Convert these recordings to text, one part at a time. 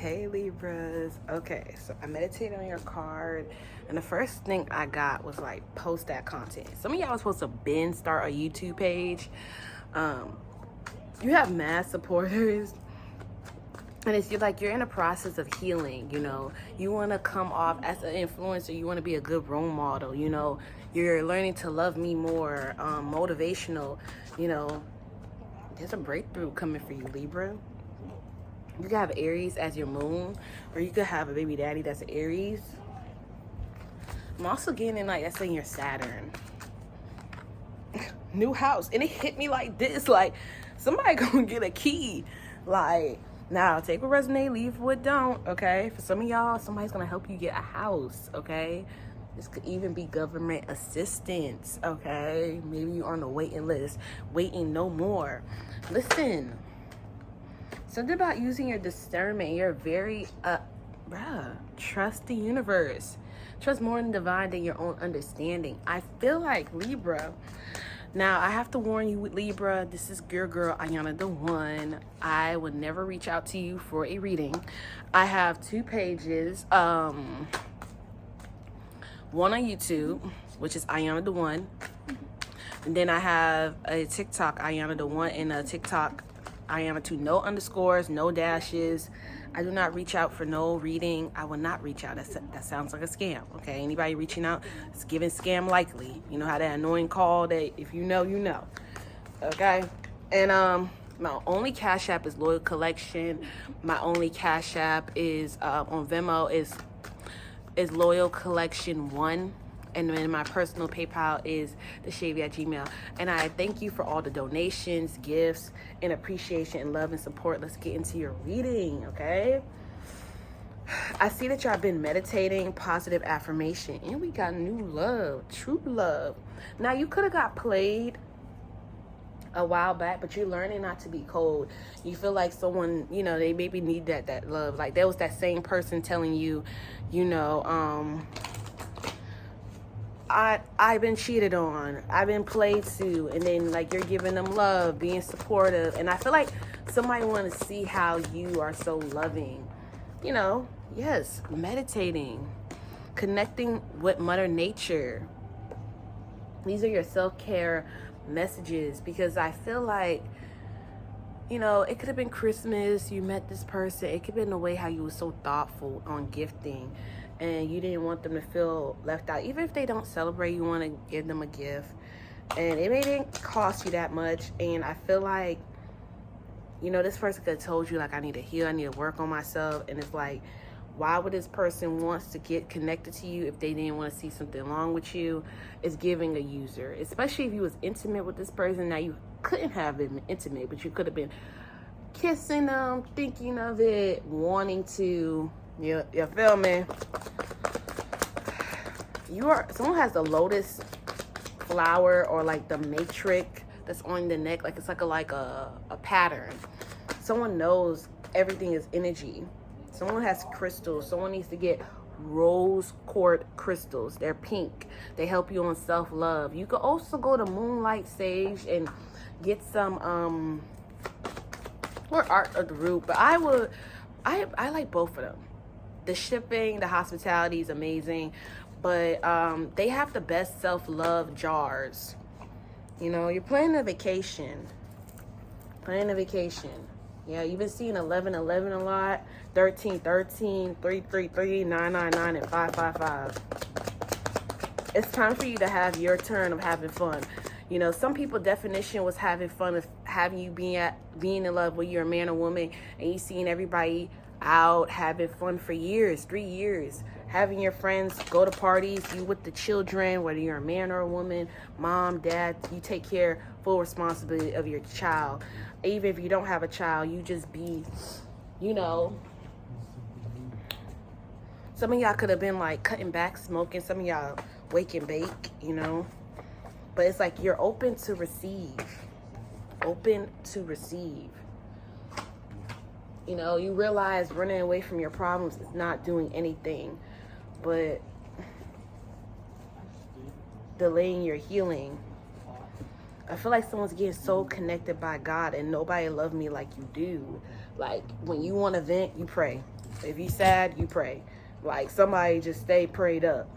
Hey Libras. Okay, so I meditated on your card, and the first thing I got was like post that content. Some of y'all was supposed to start a YouTube page. You have mass supporters, and it's you're in a process of healing. You want to come off as an influencer. You want to be a good role model. You're learning to love me more. Motivational. There's a breakthrough coming for you, Libra. You could have Aries as your moon, or you could have a baby daddy that's Aries. I'm also getting that's in your Saturn. New house. And it hit me like this. Like, somebody gonna get a key. Now, take what resonate, leave what don't, okay? For some of y'all, somebody's gonna help you get a house, okay? This could even be government assistance, okay? Maybe you're on the waiting list, waiting no more. Listen. Something about using your discernment. You're very, trust the universe. Trust more in divine than your own understanding. I feel like Libra. Now, I have to warn you with Libra, this is your girl, Ayanadaone. I would never reach out to you for a reading. I have 2 pages. One on YouTube, which is Ayanadaone. And then I have a TikTok, Ayanadaone, and a TikTok, Ayana2, no underscores, no dashes. I do not reach out for no reading. I will not reach out. That sounds like a scam, okay? Anybody reaching out, it's giving scam likely. You know how that annoying call that if you know, you know, okay? And my only Cash App is Loyal Collection. My only Cash App is on Venmo is Loyal Collection 1. And then my personal PayPal is theshavy@gmail. And I thank you for all the donations, gifts, and appreciation and love and support. Let's get into your reading, okay? I see that y'all been meditating, positive affirmation, and we got new love, true love. Now, you could have got played a while back, but you're learning not to be cold. You feel like someone, they maybe need that love. Like there was that same person telling you, I've been cheated on, I've been played to, and then you're giving them love, being supportive, and I feel like somebody want to see how you are so loving. Yes, meditating, connecting with Mother Nature. These are your self-care messages, because I feel like it could have been Christmas, you met this person, it could have been the way how you were so thoughtful on gifting, and you didn't want them to feel left out. Even if they don't celebrate, you want to give them a gift. And it didn't cost you that much. And I feel like, this person could have told you, I need to heal, I need to work on myself. And it's like, why would this person wants to get connected to you if they didn't want to see something wrong with you? It's giving a user. Especially if you was intimate with this person. Now, you couldn't have been intimate, but you could have been kissing them, thinking of it, wanting to... You feel me? Someone has the lotus flower or the matrix that's on the neck. It's like a pattern. Someone knows everything is energy. Someone has crystals. Someone needs to get rose quartz crystals. They're pink. They help you on self-love. You could also go to Moonlight Sage and get some or Art of the Root. But I like both of them. The shipping, the hospitality is amazing, but they have the best self-love jars. You're planning a vacation. Yeah, you've been seeing 1111 a lot, 1313, 333, 999, and 555. It's time for you to have your turn of having fun. Some people definition was having fun of having you being in love with you're a man or woman, and you seeing everybody out having fun for years, 3 years, having your friends go to parties, you with the children, whether you're a man or a woman, mom, dad, you take care, full responsibility of your child. Even if you don't have a child, you just be, some of y'all could have been cutting back, smoking, some of y'all wake and bake, but it's you're open to receive. You realize running away from your problems is not doing anything but delaying your healing. I feel like someone's getting so connected by God, and nobody love me like you do. When you want to vent, you pray. If you sad, you pray. Like, somebody just stay prayed up.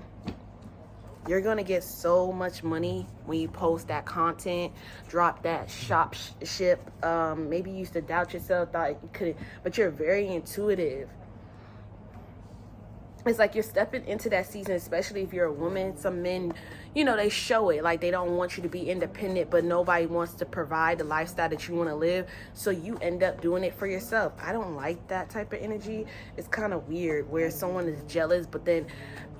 You're gonna get so much money when you post that content, drop that ship. Maybe you used to doubt yourself, thought you couldn't, but you're very intuitive. It's like you're stepping into that season, especially if you're a woman. Some men, you know, they show it. Like, they don't want you to be independent, but nobody wants to provide the lifestyle that you want to live. So you end up doing it for yourself. I don't like that type of energy. It's kind of weird where someone is jealous, but then,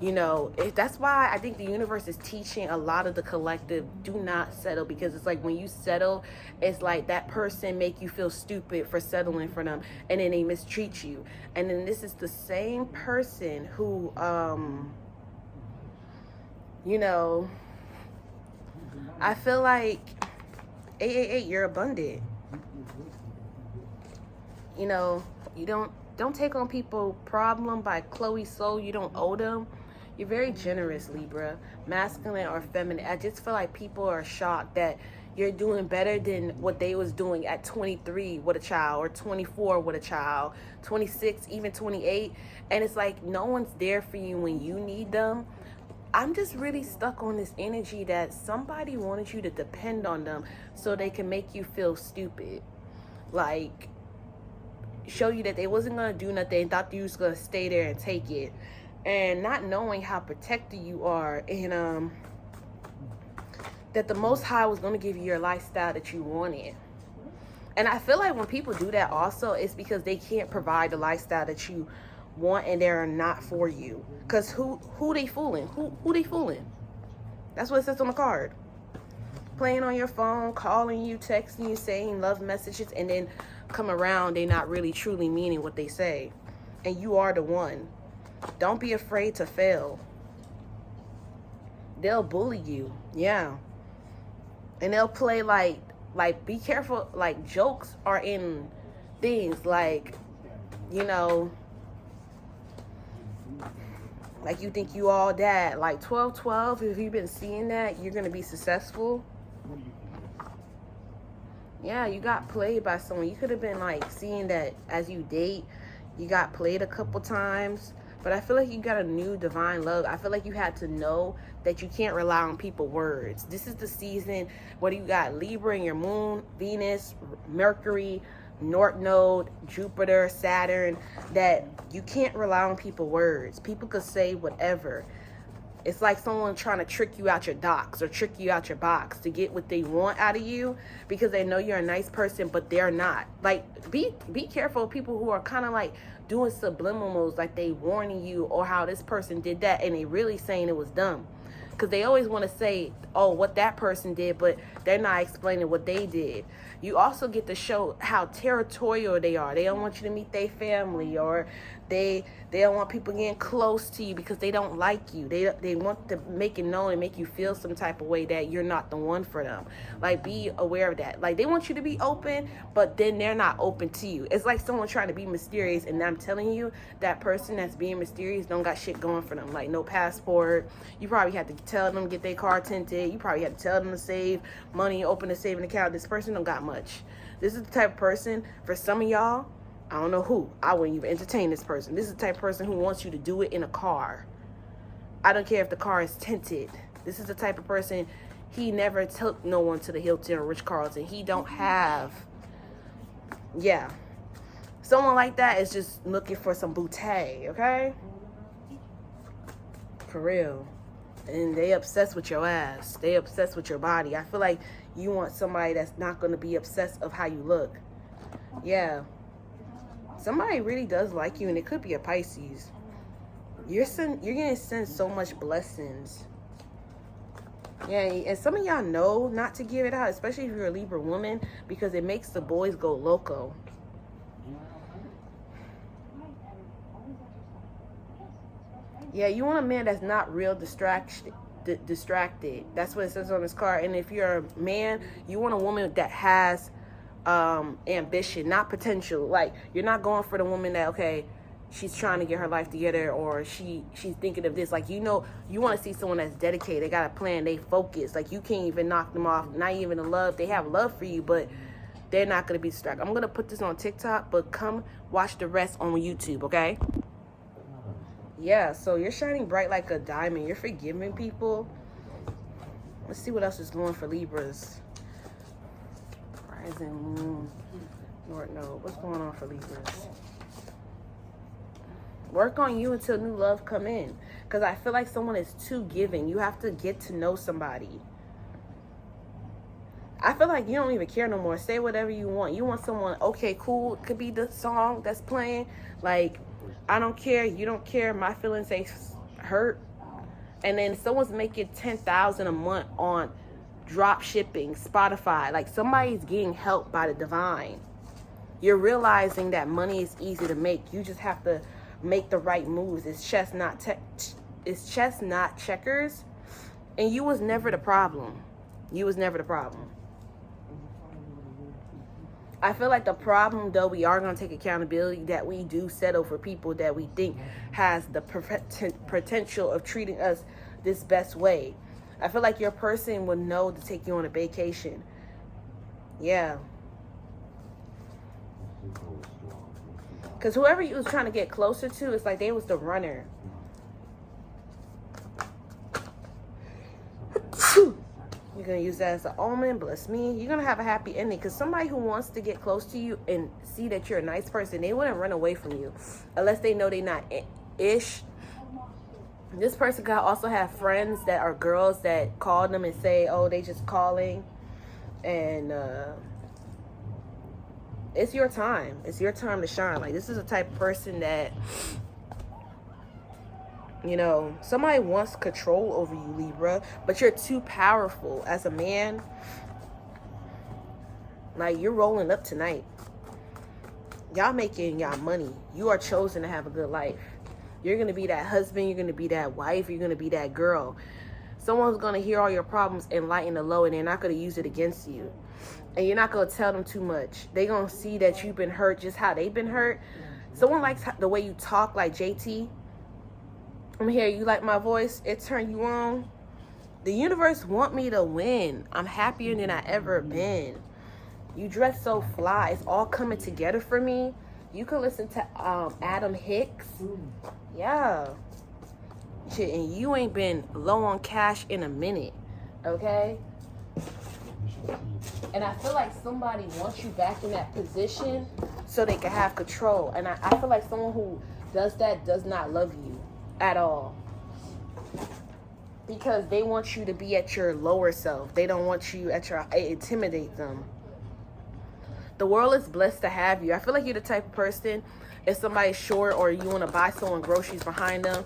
you know, that's why I think the universe is teaching a lot of the collective, do not settle. Because it's like when you settle, it's like that person make you feel stupid for settling for them, and then they mistreat you. And then this is the same person who, you know, I feel like 888, you're abundant. You know, you don't take on people problem by Chloe Soul. You don't owe them. You're very generous, Libra, masculine or feminine. I just feel like people are shocked that you're doing better than what they was doing at 23 with a child, or 24 with a child, 26, even 28. And it's like no one's there for you when you need them. I'm just really stuck on this energy that somebody wanted you to depend on them so they can make you feel stupid. Like, show you that they wasn't going to do nothing, thought you was going to stay there and take it. And not knowing how protected you are, and that the Most High was going to give you your lifestyle that you wanted. And I feel like when people do that also, it's because they can't provide the lifestyle that you want, and they're not for you. Because who they fooling? Who they fooling? That's what it says on the card. Playing on your phone, calling you, texting you, saying love messages, and then come around, they not really truly meaning what they say. And you are the one. Don't be afraid to fail. They'll bully you. Yeah. And they'll play like be careful. Like, jokes are in things like, you know, like you think you all that. Like 12-12, if you've been seeing that, you're going to be successful. Yeah, you got played by someone. You could have been like seeing that as you date. You got played a couple times. But I feel like you got a new divine love. I feel like you had to know that you can't rely on people's words. This is the season where you got Libra in your moon, Venus, Mercury, North Node, Jupiter, Saturn, that you can't rely on people's words. People could say whatever. It's like someone trying to trick you out your docs or trick you out your box to get what they want out of you because they know you're a nice person, but they're not. Like, be careful of people who are kind of like doing subliminals, like they warning you or how this person did that, and they really saying it was dumb. Because they always want to say, oh, what that person did, but they're not explaining what they did. You also get to show how territorial they are. They don't want you to meet their family, or they don't want people getting close to you because they don't like you. They want to make it known and make you feel some type of way that you're not the one for them. Like, be aware of that. Like, they want you to be open, but then they're not open to you. It's like someone trying to be mysterious, and I'm telling you, that person that's being mysterious don't got shit going for them. Like, no passport. You probably have to tell them to get their car tinted. You probably have to tell them to save money, open a saving account. This person don't got much. This is the type of person, for some of y'all, I don't know who, I wouldn't even entertain this person. This is the type of person who wants you to do it in a car. I don't care if the car is tinted. This is the type of person, he never took no one to the Hilton or Ritz-Carlton. He don't have, yeah. Someone like that is just looking for some bouteille, okay? For real. And they obsessed with your ass. They obsessed with your body. I feel like you want somebody that's not going to be obsessed of how you look. Yeah. Somebody really does like you, and it could be a Pisces. You're going to send so much blessings. Yeah, and some of y'all know not to give it out, especially if you're a Libra woman, because it makes the boys go loco. Yeah, you want a man that's not real distracted. That's what it says on this card. And if you're a man, you want a woman that has ambition, not potential. Like, you're not going for the woman that, okay, she's trying to get her life together, or she's thinking of this. Like, you know, you want to see someone that's dedicated. They got a plan. They focus. Like, you can't even knock them off. Not even in love. They have love for you, but they're not going to be distracted. I'm going to put this on TikTok, but come watch the rest on YouTube, okay? Yeah, so you're shining bright like a diamond. You're forgiving people. Let's see what else is going for Libras. Rising moon. Lord, no. What's going on for Libras? Work on you until new love come in. Because I feel like someone is too giving. You have to get to know somebody. I feel like you don't even care no more. Say whatever you want. You want someone, okay, cool. It could be the song that's playing. Like, I don't care. You don't care. My feelings ain't hurt. And then someone's making $10,000 a month on drop shipping, Spotify. Like, somebody's getting helped by the divine. You're realizing that money is easy to make. You just have to make the right moves. It's chess, not checkers. And you was never the problem. You was never the problem. I feel like the problem, though, we are going to take accountability that we do settle for people that we think has the potential of treating us this best way. I feel like your person would know to take you on a vacation. Yeah. Because whoever you was trying to get closer to, it's like they was the runner. You're going to use that as an omen. Bless me. You're going to have a happy ending. Because somebody who wants to get close to you and see that you're a nice person, they wouldn't run away from you. Unless they know they're not ish. This person could also have friends that are girls that call them and say, oh, they just calling. And it's your time. It's your time to shine. Like, this is a type of person that, you know, somebody wants control over you, Libra, but you're too powerful as a man. Like, you're rolling up tonight. Y'all making y'all money. You are chosen to have a good life. You're going to be that husband. You're going to be that wife. You're going to be that girl. Someone's going to hear all your problems and lighten the load, and they're not going to use it against you. And you're not going to tell them too much. They're going to see that you've been hurt just how they've been hurt. Someone likes the way you talk, like JT. I'm here. You like my voice? It turned you on. The universe want me to win. I'm happier than I ever been. You dress so fly. It's all coming together for me. You can listen to Adam Hicks. Yeah. Shit, and you ain't been low on cash in a minute. Okay? And I feel like somebody wants you back in that position so they can have control. And I feel like someone who does that does not love you at all. Because they want you to be at your lower self. They don't want you at your... intimidate them. The world is blessed to have you. I feel like you're the type of person, if somebody's short or you want to buy someone groceries behind them,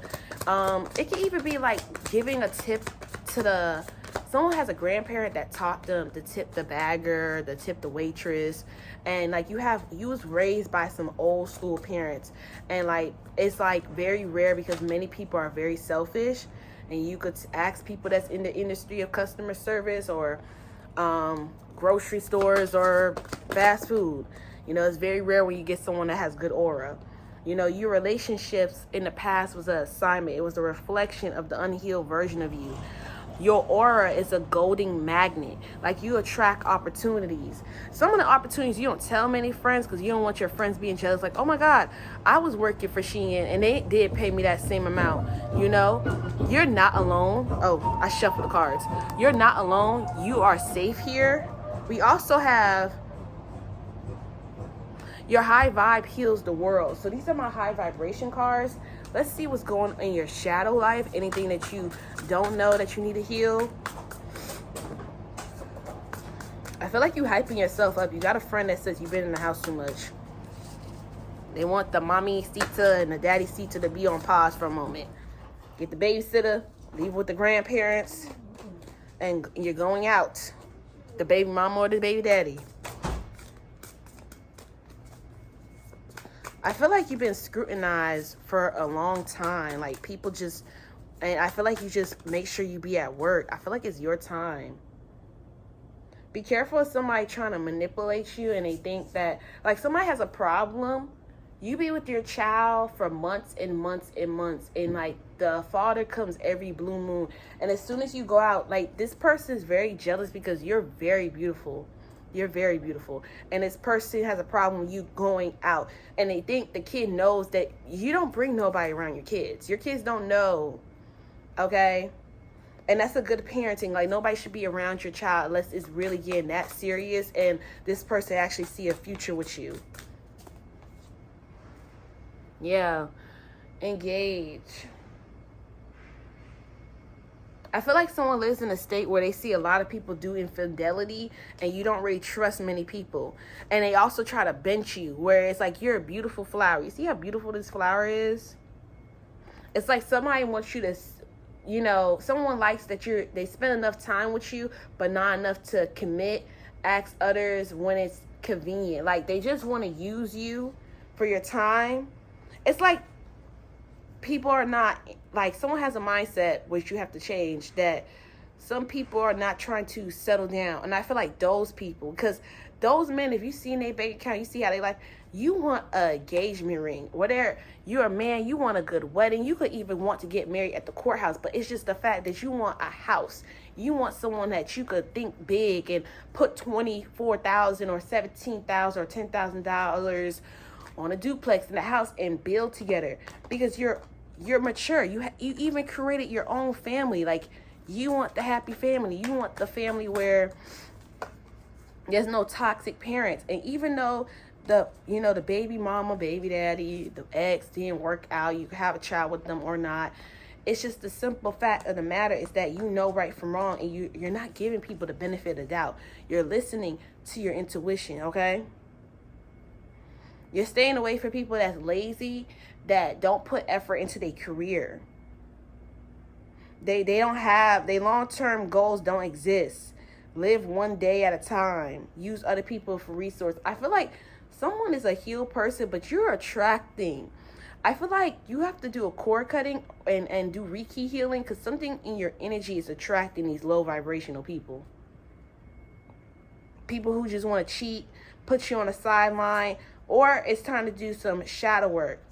it can even be like giving a tip to the... Someone has a grandparent that taught them to tip the bagger, to tip the waitress. And like you was raised by some old school parents. And like, it's like very rare because many people are very selfish. And you could ask people that's in the industry of customer service or grocery stores or fast food. You know, it's very rare when you get someone that has good aura. You know, your relationships in the past was an assignment. It was a reflection of the unhealed version of you. Your aura is a golden magnet. Like, you attract opportunities. Some of the opportunities you don't tell many friends because you don't want your friends being jealous. Like, oh my God, I was working for Shein and they did pay me that same amount. You know, you're not alone. Oh, I shuffled the cards. You're not alone. You are safe here. We also have your high vibe heals the world. So these are my high vibration cards. Let's see what's going on in your shadow life. Anything that you don't know that you need to heal. I feel like you hyping yourself up. You got a friend that says you've been in the house too much. They want the mommy Sita and the daddy Sita to be on pause for a moment. Get the babysitter, leave with the grandparents, and you're going out. The baby mama or the baby daddy. I feel like you've been scrutinized for a long time. Like, people just... And I feel like you just make sure you be at work. I feel like it's your time. Be careful of somebody trying to manipulate you and they think that... Like, somebody has a problem. You be with your child for months and months and months. And, like, the father comes every blue moon. And as soon as you go out, like, this person is very jealous because you're very beautiful. You're very beautiful. And this person has a problem with you going out. And they think the kid knows that you don't bring nobody around your kids. Your kids don't know. Okay? And that's a good parenting. Like, nobody should be around your child unless it's really getting that serious and this person actually see a future with you. Yeah. Engage. I feel like someone lives in a state where they see a lot of people do infidelity and you don't really trust many people. And they also try to bench you, where it's like, you're a beautiful flower. You see how beautiful this flower is? It's like somebody wants you to, you know, someone likes that they spend enough time with you, but not enough to commit, ask others when it's convenient. Like, they just want to use you for your time. It's like people are not, like, someone has a mindset which you have to change, that some people are not trying to settle down. And I feel like those people, because those men, if you see in their bank account, you see how they like, you want an engagement ring. Whether you're a man, you want a good wedding. You could even want to get married at the courthouse. But it's just the fact that you want a house. You want someone that you could think big and put $24,000 or $17,000 or $10,000 on a duplex in the house and build together, because you're mature. You even created your own family. Like, you want the happy family. You want the family where there's no toxic parents. And even though the baby mama, baby daddy, the ex didn't work out, you can have a child with them or not. It's just the simple fact of the matter is that you know right from wrong, and you're not giving people the benefit of the doubt. You're listening to your intuition, okay? You're staying away from people that's lazy, that don't put effort into their career. They long-term goals don't exist. Live one day at a time. Use other people for resources. I feel like someone is a healed person, but you're attracting. I feel like you have to do a cord cutting and do Reiki healing, because something in your energy is attracting these low vibrational people. People who just want to cheat, put you on the sideline, or it's time to do some shadow work.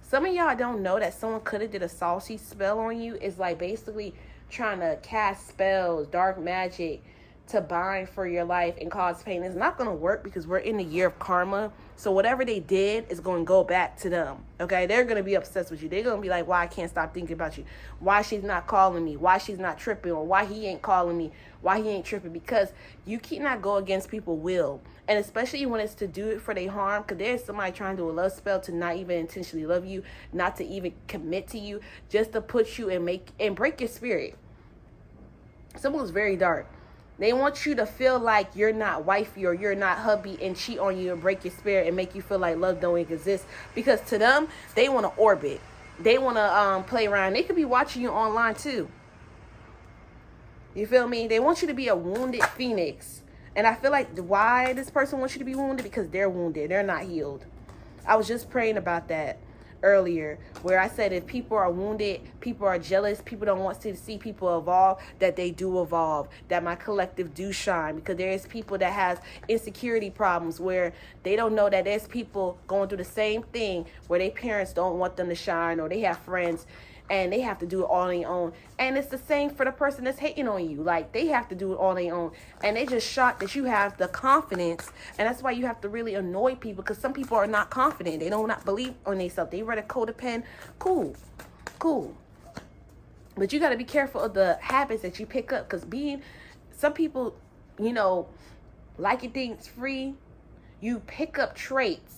Some of y'all don't know that someone could have did a saucy spell on you. It's like basically trying to cast spells, dark magic, to bind for your life and cause pain. It's not going to work, because we're in the year of karma. So whatever they did is going to go back to them. Okay? They're going to be obsessed with you. They're going to be like, why I can't stop thinking about you. Why she's not calling me. Why she's not tripping. Or why he ain't calling me. Why he ain't tripping. Because you cannot go against people's will. And especially when it's to do it for their harm. Because there's somebody trying to do a love spell to not even intentionally love you. Not to even commit to you. Just to put you and break your spirit. Someone's very dark. They want you to feel like you're not wifey or you're not hubby, and cheat on you and break your spirit and make you feel like love don't exist. Because to them, they want to orbit. They want to play around. They could be watching you online too. You feel me? They want you to be a wounded phoenix. And I feel like why this person wants you to be wounded, because they're wounded. They're not healed. I was just praying about that earlier, where I said if people are wounded, people are jealous, people don't want to see people evolve, that they do evolve, that my collective do shine. Because there's people that has insecurity problems, where they don't know that there's people going through the same thing, where their parents don't want them to shine, or they have friends and they have to do it all on their own. And it's the same for the person that's hating on you. Like, they have to do it on their own. And they just shocked that you have the confidence. And that's why you have to really annoy people, because some people are not confident. They don't not believe on themselves. They read a codependent. Cool. But you got to be careful of the habits that you pick up. Because some people, liking things free, you pick up traits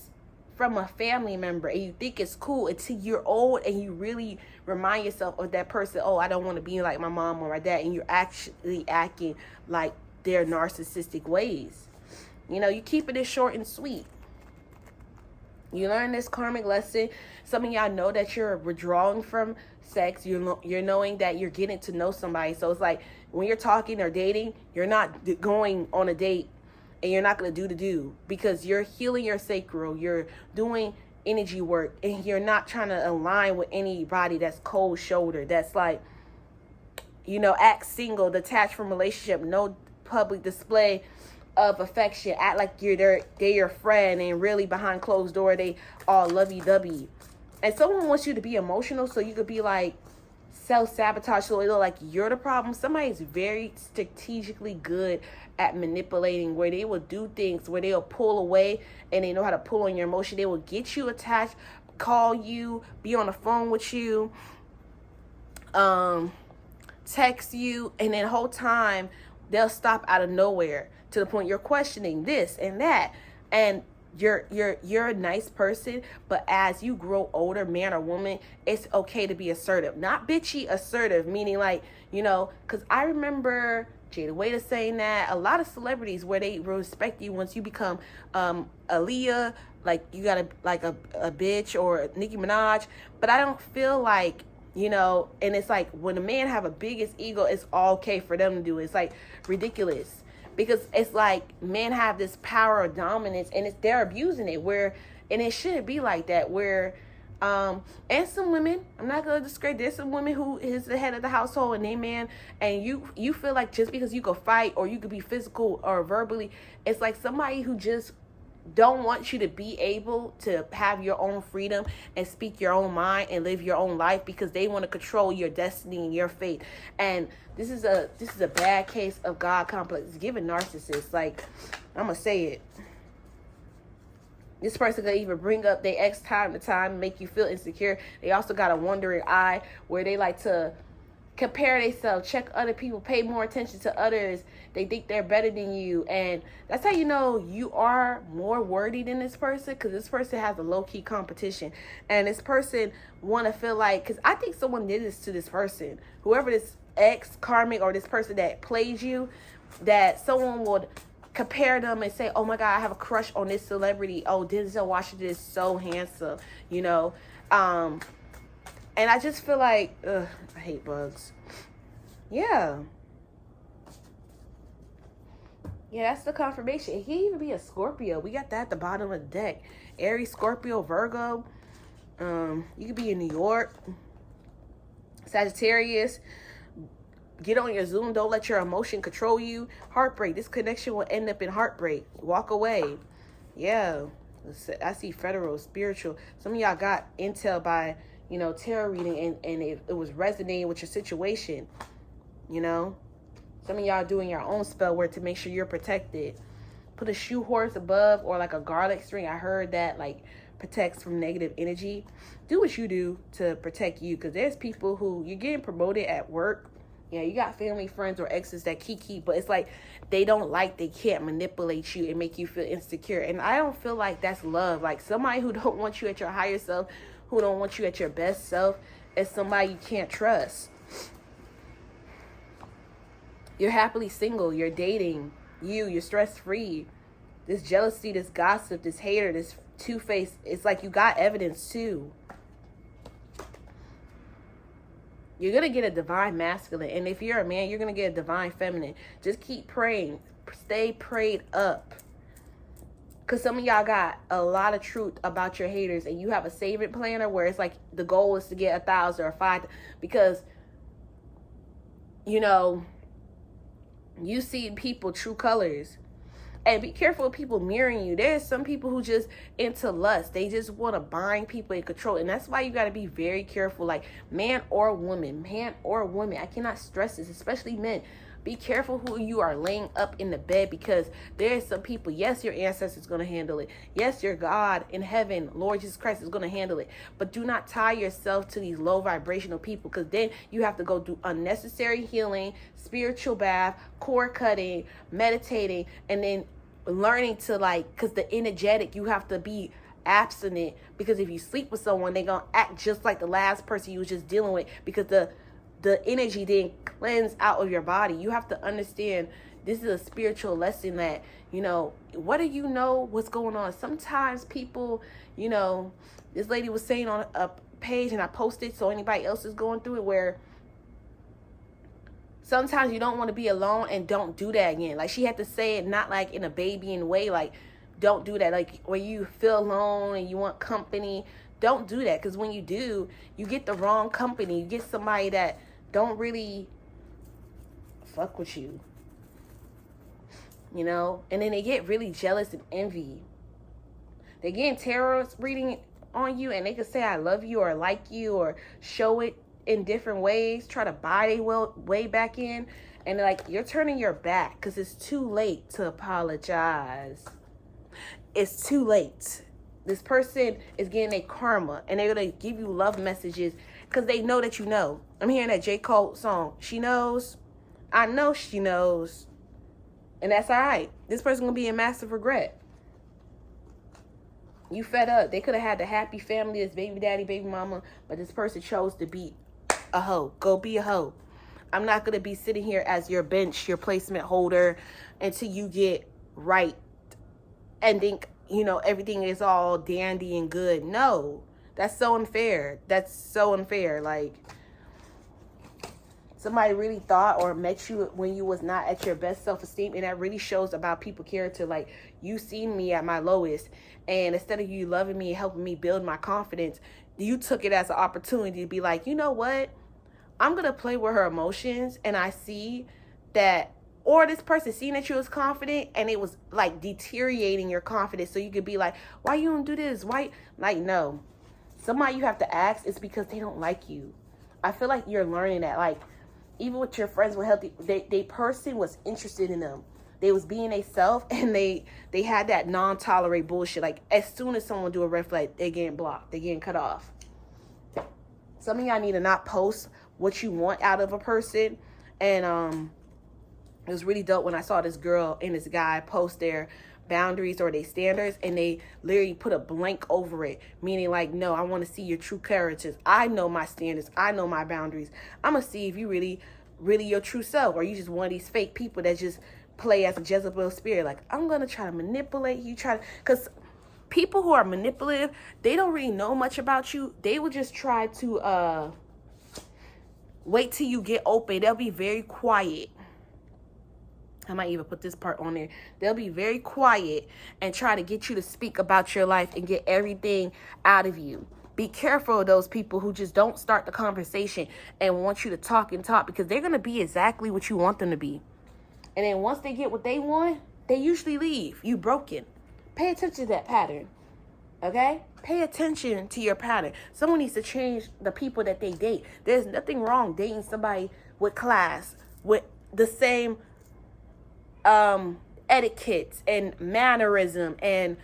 from a family member, and you think it's cool until you're old and you really remind yourself of that person. Oh, I don't want to be like my mom or my dad. And you're actually acting like their narcissistic ways. You keep it short and sweet. You learn this karmic lesson. Some of y'all know that you're withdrawing from sex. You're knowing that you're getting to know somebody. So it's like when you're talking or dating, you're not going on a date. And you're not going to do because you're healing your sacral. You're doing energy work, and you're not trying to align with anybody that's cold shoulder. That's like, act single, detached from relationship, no public display of affection. Act like they're your friend, and really behind closed door, they all lovey-dovey. And someone wants you to be emotional so you could be like, self-sabotage, so it look like you're the problem. Somebody's very strategically good at manipulating, where they will do things where they'll pull away, and they know how to pull on your emotion. They will get you attached, call you, be on the phone with you, text you, and then the whole time they'll stop out of nowhere to the point you're questioning this and that. And you're a nice person, but as you grow older, man or woman, it's okay to be assertive. Not bitchy assertive, meaning like, you know, because I remember Jada Waiter saying that, a lot of celebrities where they respect you once you become Aaliyah, like you got like a bitch, or Nicki Minaj. But I don't feel like, you know, and it's like when a man have a biggest ego, it's all okay for them to do it. It's like ridiculous. Because it's like men have this power of dominance, and they're abusing it, where, and it shouldn't be like that, where and some women, I'm not gonna discredit, there's some women who is the head of the household and they man, and you feel like just because you could fight or you could be physical or verbally, it's like somebody who just don't want you to be able to have your own freedom and speak your own mind and live your own life, because they want to control your destiny and your fate. And this is a bad case of God complex. It's giving narcissists. Like, I'm gonna say it. This person could even bring up their ex time to time, make you feel insecure. They also got a wandering eye where they like to compare themselves, check other people, pay more attention to others. They think they're better than you. And that's how you know you are more worthy than this person, because this person has a low-key competition. And this person want to feel like, because I think someone did this to this person, whoever this ex, karmic, or this person that plays you, that someone would compare them and say, oh my God, I have a crush on this celebrity. Oh, Denzel Washington is so handsome, you know. And I just feel like, I hate bugs. Yeah. Yeah, that's the confirmation. He can even be a Scorpio. We got that at the bottom of the deck. Aries, Scorpio, Virgo. You could be in New York. Sagittarius. Get on your Zoom. Don't let your emotion control you. Heartbreak. This connection will end up in heartbreak. Walk away. Yeah. I see federal, spiritual. Some of y'all got intel by, you know, tarot reading, and it was resonating with your situation, you know. Some of y'all doing your own spell work to make sure you're protected. Put a shoe horse above, or like a garlic string. I heard that like protects from negative energy. Do what you do to protect you, because there's people who, you're getting promoted at work. Yeah, you got family, friends, or exes that kiki, but it's like they can't manipulate you and make you feel insecure. And I don't feel like that's love. Like, somebody who don't want you at your higher self, who don't want you at your best self, is somebody you can't trust. You're happily single. You're dating. You're stress-free. This jealousy, this gossip, this hater, this two-faced, it's like you got evidence too. You're going to get a divine masculine. And if you're a man, you're going to get a divine feminine. Just keep praying. Stay prayed up. Because some of y'all got a lot of truth about your haters, and you have a saving planner where it's like the goal is to get 1,000 or 5,000, because, you know, you see people true colors. And be careful of people mirroring you. There's some people who just into lust. They just want to bind people and control. And that's why you got to be very careful. Like, man or woman. I cannot stress this, especially men. Be careful who you are laying up in the bed, because there's some people, yes, your ancestors going to handle it. Yes, your God in heaven, Lord Jesus Christ, is going to handle it. But do not tie yourself to these low vibrational people, because then you have to go do unnecessary healing, spiritual bath, cord cutting, meditating, and then learning to, like, because the energetic, you have to be abstinent, because if you sleep with someone, they're going to act just like the last person you was just dealing with, because the energy didn't cleanse out of your body. You have to understand, this is a spiritual lesson that, you know, whether you know what's going on. Sometimes people, you know, this lady was saying on a page, and I posted so anybody else is going through it, where sometimes you don't want to be alone, and don't do that again. Like, she had to say it not like in a babying way, like, don't do that. Like, where you feel alone and you want company, don't do that. Because when you do, you get the wrong company. You get somebody that don't really fuck with you, you know, and then they get really jealous and envy. They get tarot reading on you, and they can say I love you or like you or show it in different ways, try to buy their way back in, and like, you're turning your back because it's too late to apologize. It's too late. This person is getting a karma, and they're going to give you love messages because they know that you know. I'm hearing that J. Cole song. She knows. I know she knows. And that's all right. This person going to be in massive regret. You fed up. They could have had the happy family as baby daddy, baby mama, but this person chose to be a hoe. Go be a hoe. I'm not going to be sitting here as your bench, your placement holder until you get right and think, you know, everything is all dandy and good. No, that's so unfair. That's so unfair. Like, somebody really thought or met you when you was not at your best self-esteem, and that really shows about people character. Like, you seen me at my lowest, and instead of you loving me and helping me build my confidence, you took it as an opportunity to be like, you know what? I'm going to play with her emotions, and I see that, or this person seen that you was confident, and it was like deteriorating your confidence. So you could be like, why you don't do this? Why? Like, no. Somebody you have to ask is because they don't like you. I feel like you're learning that. Like, even with your friends with healthy, they person was interested in them. They was being they self, and they had that non-tolerate bullshit. Like, as soon as someone do a red flag, they getting blocked. They getting cut off. Some of y'all need to not post what you want out of a person. And it was really dope when I saw this girl and this guy post their boundaries or their standards, and they literally put a blank over it, meaning like, no, I want to see your true characters. I know my standards. I know my boundaries. I'm going to see if you really your true self, or you just one of these fake people that just play as a Jezebel spirit. Like, I'm going to try to manipulate you, because people who are manipulative, they don't really know much about you. They will just try to wait till you get open. They'll be very quiet. I might even put this part on there. They'll be very quiet and try to get you to speak about your life and get everything out of you. Be careful of those people who just don't start the conversation and want you to talk and talk, because they're going to be exactly what you want them to be. And then once they get what they want, they usually leave. You broken. Pay attention to that pattern. Okay? Pay attention to your pattern. Someone needs to change the people that they date. There's nothing wrong dating somebody with class, with the same etiquette and mannerism and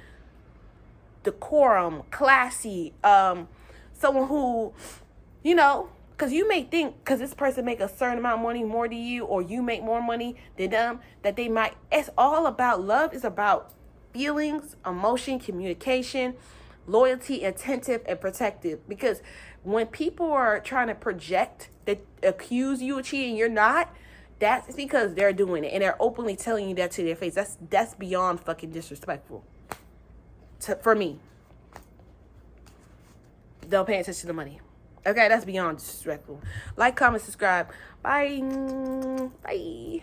decorum, classy, someone who, you know, because you may think because this person make a certain amount of money more than you, or you make more money than them, that they might. It's all about love. It's about feelings, emotion, communication, loyalty, attentive, and protective. Because when people are trying to project that, accuse you of cheating, you're not. That's because they're doing it, and they're openly telling you that to their face. That's beyond fucking disrespectful. For me. Don't pay attention to the money. Okay, that's beyond disrespectful. Like, comment, subscribe. Bye. Bye.